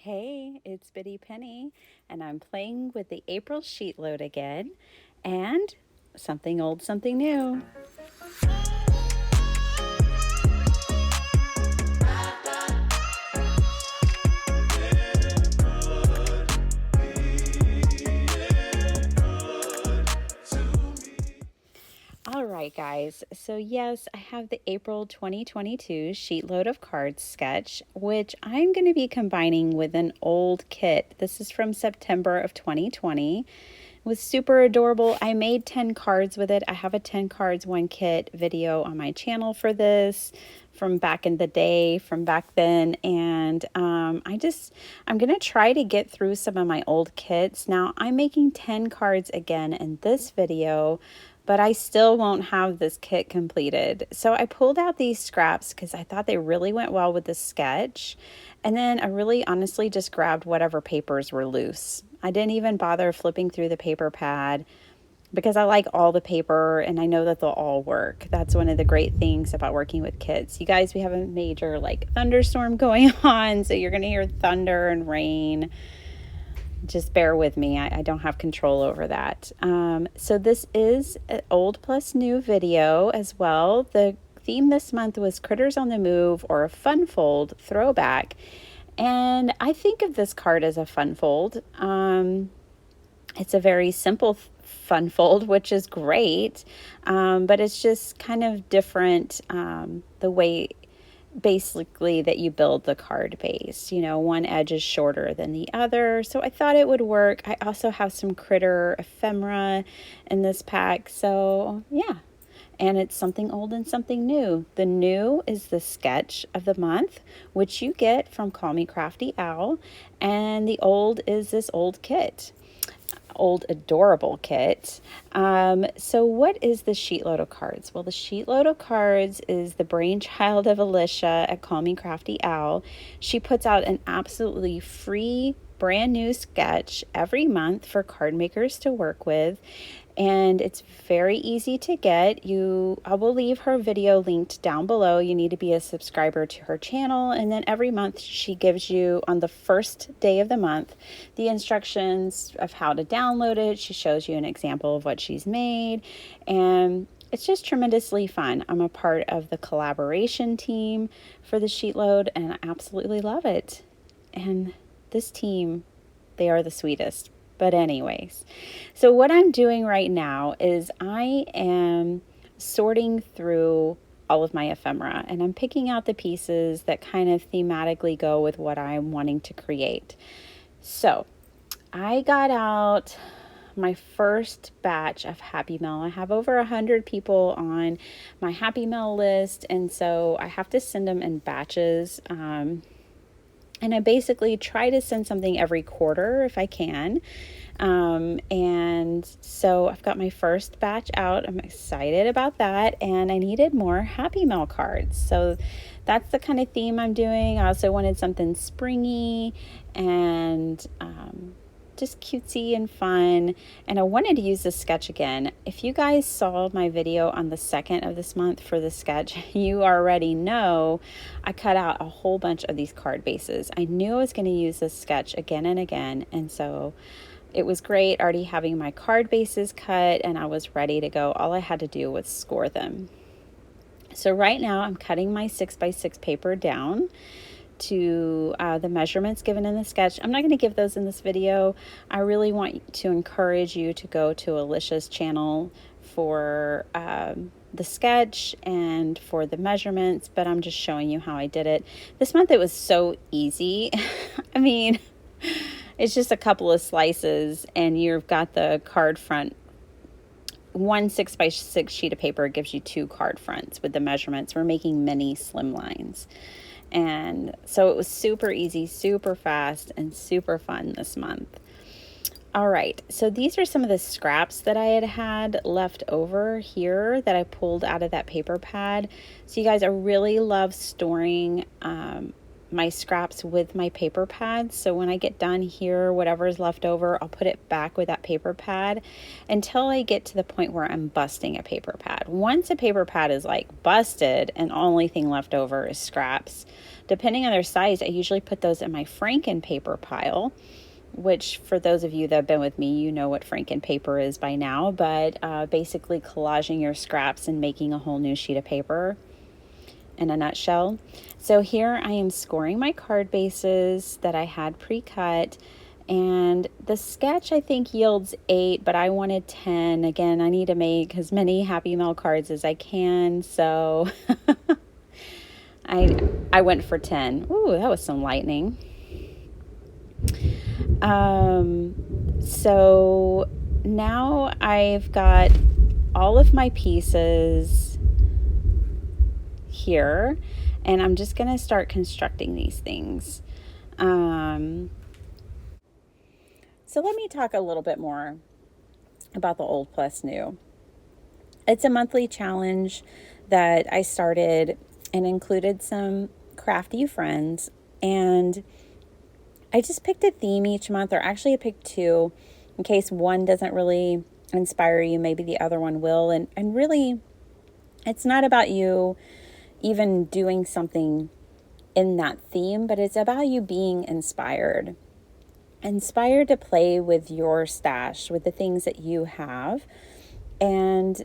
Hey, it's Biddy Penny, and I'm playing with the April Sheetload again, and something old, something new. All right, guys. So, yes, I have the April 2022 Sheetload of Cards sketch, which I'm going to be combining with an old kit. This is from September of 2020. It was super adorable. I made 10 cards with it. I have a 10 cards, one kit video on my channel for this from back in the day, from back then. And I'm going to try to get through some of my old kits. Now, I'm making 10 cards again in this video, but I still won't have this kit completed. So I pulled out these scraps because I thought they really went well with the sketch. And then I really honestly just grabbed whatever papers were loose. I didn't even bother flipping through the paper pad because I like all the paper and I know that they'll all work. That's one of the great things about working with kits. You guys, we have a major thunderstorm going on, so you're going to hear thunder and rain. Just bear with me. I don't have control over that. So this is an old plus new video as well. The theme this month was Critters on the Move, or a fun fold throwback. And I think of this card as a fun fold. It's a very simple fun fold, which is great. But it's just kind of different the way basically that you build the card base. You know, one edge is shorter than the other, so I thought it would work. I also have some critter ephemera in this pack, so yeah. And it's something old and something new. The new is the sketch of the month, which you get from Call Me Crafty Owl, and the old is this old kit. Old adorable kit. So what is the Sheetload of Cards? Well, the Sheetload of Cards is the brainchild of Alicia at Call Me Crafty Owl. She puts out an absolutely free brand new sketch every month for card makers to work with, and it's very easy to get. I will leave her video linked down below. You need to be a subscriber to her channel, and then every month she gives you, on the first day of the month, the instructions of how to download it. She shows you an example of what she's made, and it's just tremendously fun. I'm a part of the collaboration team for the Sheetload, and I absolutely love it. And this team, they are the sweetest. But anyways, so what I'm doing right now is I am sorting through all of my ephemera, and I'm picking out the pieces that kind of thematically go with what I'm wanting to create. So I got out my first batch of Happy Mail. I have over 100 people on my Happy Mail list, and so I have to send them in batches. And I basically try to send something every quarter if I can. And so I've got my first batch out. I'm excited about that. And I needed more Happy Mail cards. So that's the kind of theme I'm doing. I also wanted something springy and just cutesy and fun. And I wanted to use this sketch again. If you guys saw my video on the 2nd of this month for the sketch, you already know I cut out a whole bunch of these card bases. I knew I was going to use this sketch again and again, and so it was great already having my card bases cut, and I was ready to go. All I had to do was score them. So right now I'm cutting my 6x6 paper down to the measurements given in the sketch. I'm not going to give those in this video. I really want to encourage you to go to Alicia's channel for the sketch and for the measurements, but I'm just showing you how I did it. This month it was so easy. I mean, it's just a couple of slices and you've got the card front. One 6x6 sheet of paper gives you 2 card fronts with the measurements. We're making mini slimlines. And so it was super easy, super fast, and super fun this month. All right, so these are some of the scraps that I had left over here that I pulled out of that paper pad. So you guys, I really love storing my scraps with my paper pads. So when I get done here, whatever is left over, I'll put it back with that paper pad until I get to the point where I'm busting a paper pad. Once a paper pad is like busted and only thing left over is scraps, depending on their size, I usually put those in my Franken paper pile, which for those of you that have been with me, you know what Franken paper is by now, but basically collaging your scraps and making a whole new sheet of paper in a nutshell. So here I am scoring my card bases that I had pre-cut, and the sketch I think yields 8, but I wanted 10. Again, I need to make as many Happy Mail cards as I can, so I went for 10. Ooh, that was some lightning. So now I've got all of my pieces here, and I'm just going to start constructing these things. So let me talk a little bit more about the old plus new. It's a monthly challenge that I started and included some crafty friends, and I just picked a theme each month, or actually I picked 2 in case one doesn't really inspire you, maybe the other one will. And really, it's not about you even doing something in that theme, but it's about you being inspired to play with your stash, with the things that you have. And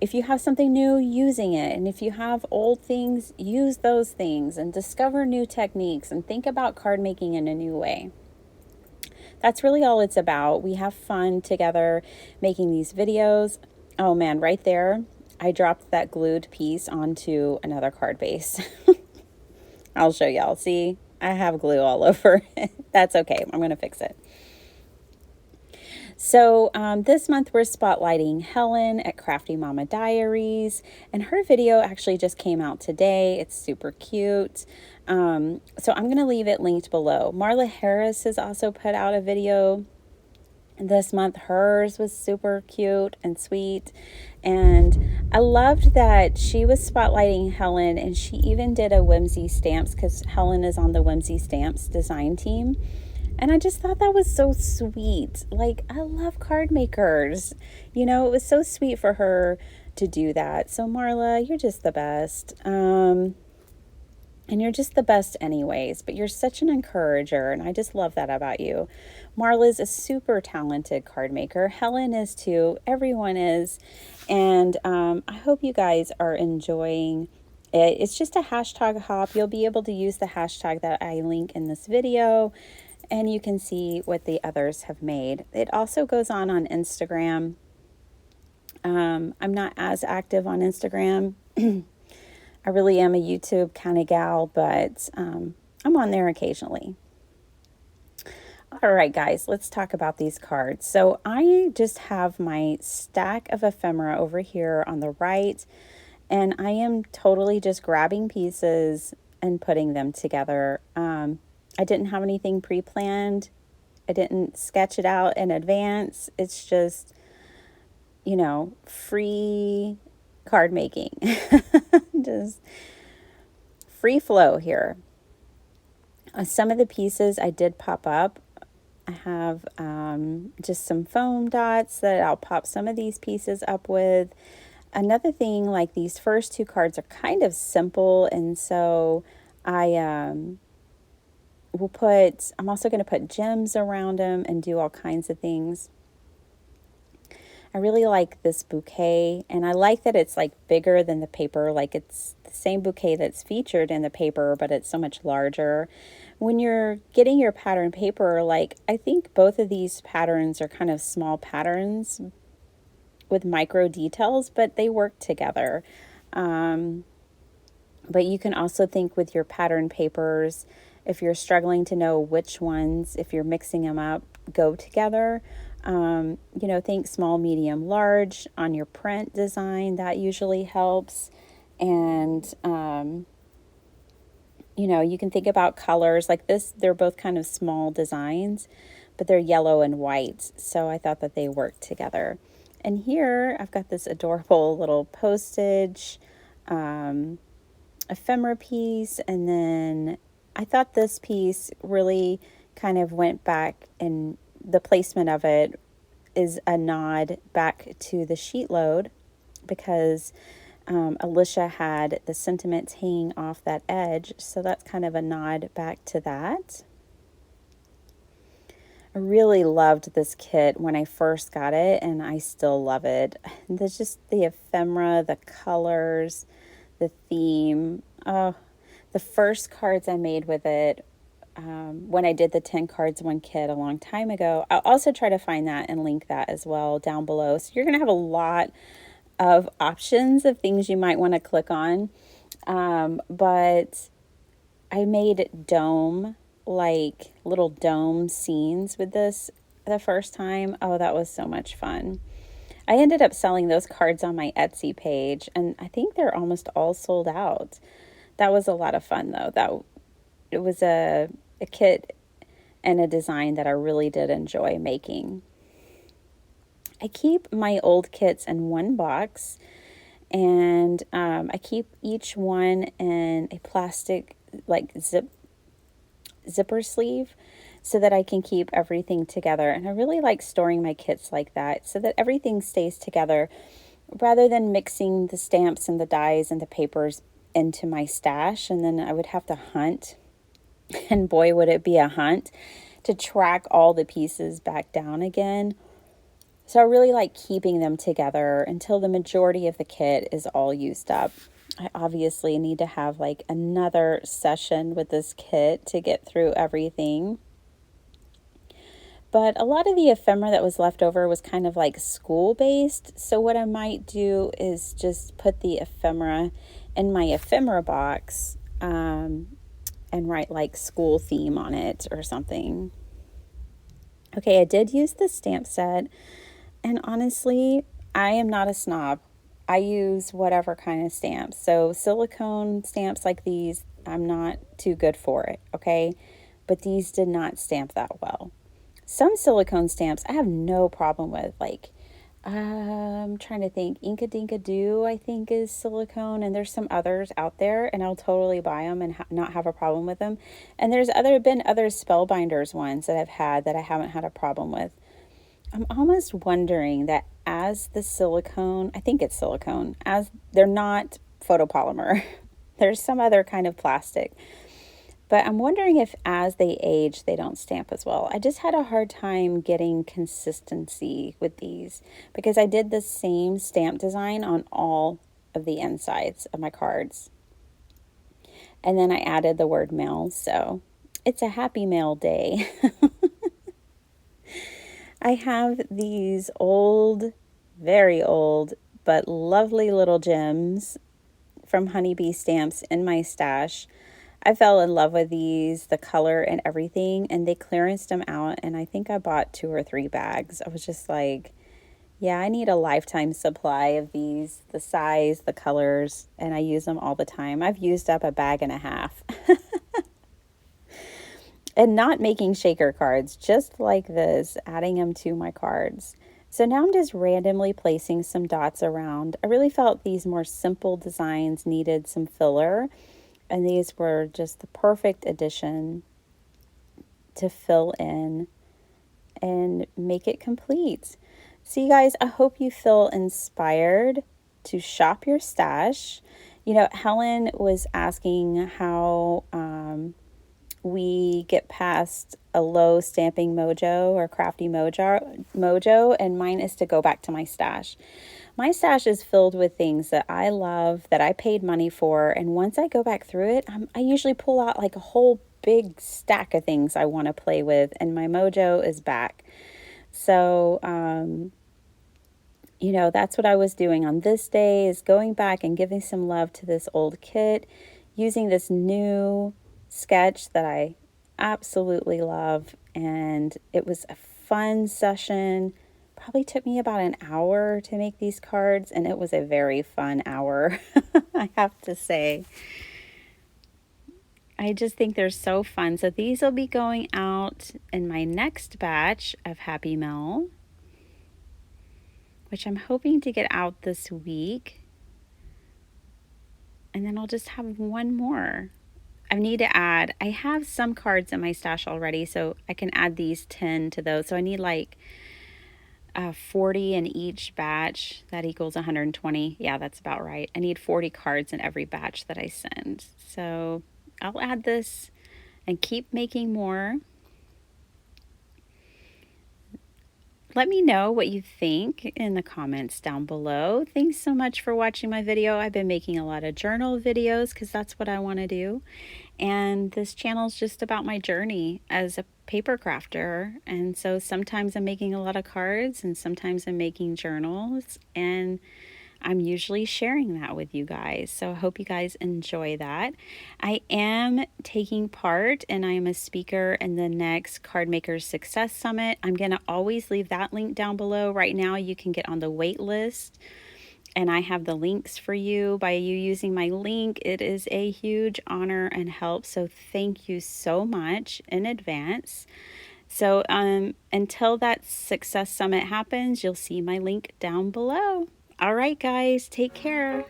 if you have something new, using it. And if you have old things, use those things and discover new techniques and think about card making in a new way. That's really all it's about. We have fun together making these videos. Oh man, right there, I dropped that glued piece onto another card base. I'll show y'all. See, I have glue all over it. That's okay. I'm going to fix it. So this month we're spotlighting Helen at Crafty Mama Diaries, and her video actually just came out today. It's super cute. So I'm going to leave it linked below. Marla Harris has also put out a video this month. Hers was super cute and sweet, and I loved that she was spotlighting Helen, and she even did a Whimsy Stamps, because Helen is on the Whimsy Stamps design team. And I just thought that was so sweet. Like, I love card makers. You know, it was so sweet for her to do that. So Marla, you're just the best. And you're just the best anyways, but you're such an encourager, and I just love that about you. Marla's a super talented card maker. Helen is too. Everyone is. And I hope you guys are enjoying it. It's just a hashtag hop. You'll be able to use the hashtag that I link in this video, and you can see what the others have made. It also goes on Instagram. I'm not as active on Instagram. I really am a YouTube kind of gal, but I'm on there occasionally. All right, guys, let's talk about these cards. So I just have my stack of ephemera over here on the right, and I am totally just grabbing pieces and putting them together. I didn't have anything pre-planned. I didn't sketch it out in advance. It's just, you know, free card making. Just free flow here. Some of the pieces I did pop up. I have just some foam dots that I'll pop some of these pieces up with. Another thing, like these first 2 cards are kind of simple, and so I'm also going to put gems around them and do all kinds of things. I really like this bouquet, and I like that it's like bigger than the paper. Like, it's the same bouquet that's featured in the paper, but it's so much larger. When you're getting your pattern paper, like, I think both of these patterns are kind of small patterns with micro details, but they work together. But you can also think with your pattern papers, if you're struggling to know which ones, if you're mixing them up, go together. You know, think small, medium, large on your print design. That usually helps. And, you know, you can think about colors like this. They're both kind of small designs, but they're yellow and white. So I thought that they worked together. And here I've got this adorable little postage ephemera piece, and then I thought this piece really kind of went back, and the placement of it is a nod back to the Sheetload, because Alicia had the sentiments hanging off that edge, so that's kind of a nod back to that. I really loved this kit when I first got it, and I still love it. There's just the ephemera, the colors, the theme. Oh, the first cards I made with it, when I did the 10 cards one kit a long time ago. I'll also try to find that and link that as well down below. So you're going to have a lot of options of things you might want to click on. But I made like little dome scenes with this the first time. Oh, that was so much fun. I ended up selling those cards on my Etsy page, and I think they're almost all sold out. That was a lot of fun, though. It was a kit and a design that I really did enjoy making. I keep my old kits in one box, and I keep each one in a plastic like zipper sleeve so that I can keep everything together. And I really like storing my kits like that so that everything stays together, rather than mixing the stamps and the dies and the papers into my stash, and then I would have to hunt. And boy, would it be a hunt to track all the pieces back down again. So I really like keeping them together until the majority of the kit is all used up. I obviously need to have like another session with this kit to get through everything. But a lot of the ephemera that was left over was kind of like school based. So what I might do is just put the ephemera in my ephemera box, and write like school theme on it or something. Okay, I did use the stamp set, and honestly, I am not a snob. I use whatever kind of stamps. So silicone stamps like these, I'm not too good for it, okay? But these did not stamp that well. Some silicone stamps I have no problem with, like I'm trying to think. Inka Dinka Doo, I think, is silicone, and there's some others out there, and I'll totally buy them and not have a problem with them. And there's been other Spellbinders ones that I've had that I haven't had a problem with. I'm almost wondering that as the silicone, I think it's silicone, as they're not photopolymer. There's some other kind of plastic. But I'm wondering if as they age, they don't stamp as well. I just had a hard time getting consistency with these because I did the same stamp design on all of the insides of my cards. And then I added the word mail, so it's a happy mail day. I have these old, very old, but lovely little gems from Honeybee Stamps in my stash. I fell in love with these, the color and everything, and they clearanced them out, and I think I bought 2 or 3 bags. I was just like, yeah, I need a lifetime supply of these, the size, the colors, and I use them all the time. I've used up a bag and a half. And not making shaker cards, just like this, adding them to my cards. So now I'm just randomly placing some dots around. I really felt these more simple designs needed some filler, and these were just the perfect addition to fill in and make it complete. So you guys, I hope you feel inspired to shop your stash. You know, Helen was asking how we get past a low stamping mojo or crafty mojo, and mine is to go back to my stash. My stash is filled with things that I love, that I paid money for, and once I go back through it, I usually pull out like a whole big stack of things I want to play with, and my mojo is back. So, you know, that's what I was doing on this day, is going back and giving some love to this old kit, using this new sketch that I absolutely love, and it was a fun session. Probably took me about an hour to make these cards, and it was a very fun hour. I have to say, I just think they're so fun. So these will be going out in my next batch of Happy Mail, which I'm hoping to get out this week. And then I'll just have one more. I need to add, I have some cards in my stash already, so I can add these 10 to those. So I need like 40 in each batch. That equals 120. Yeah, that's about right. I need 40 cards in every batch that I send. So I'll add this and keep making more. Let me know what you think in the comments down below. Thanks so much for watching my video. I've been making a lot of journal videos because that's what I want to do. And this channel is just about my journey as a paper crafter. And so sometimes I'm making a lot of cards and sometimes I'm making journals. And I'm usually sharing that with you guys. So I hope you guys enjoy that. I am taking part and I am a speaker in the next Card Makers Success Summit. I'm going to always leave that link down below. Right now you can get on the wait list and I have the links for you. By you using my link, it is a huge honor and help. So thank you so much in advance. So until that Success Summit happens, you'll see my link down below. All right, guys, take care.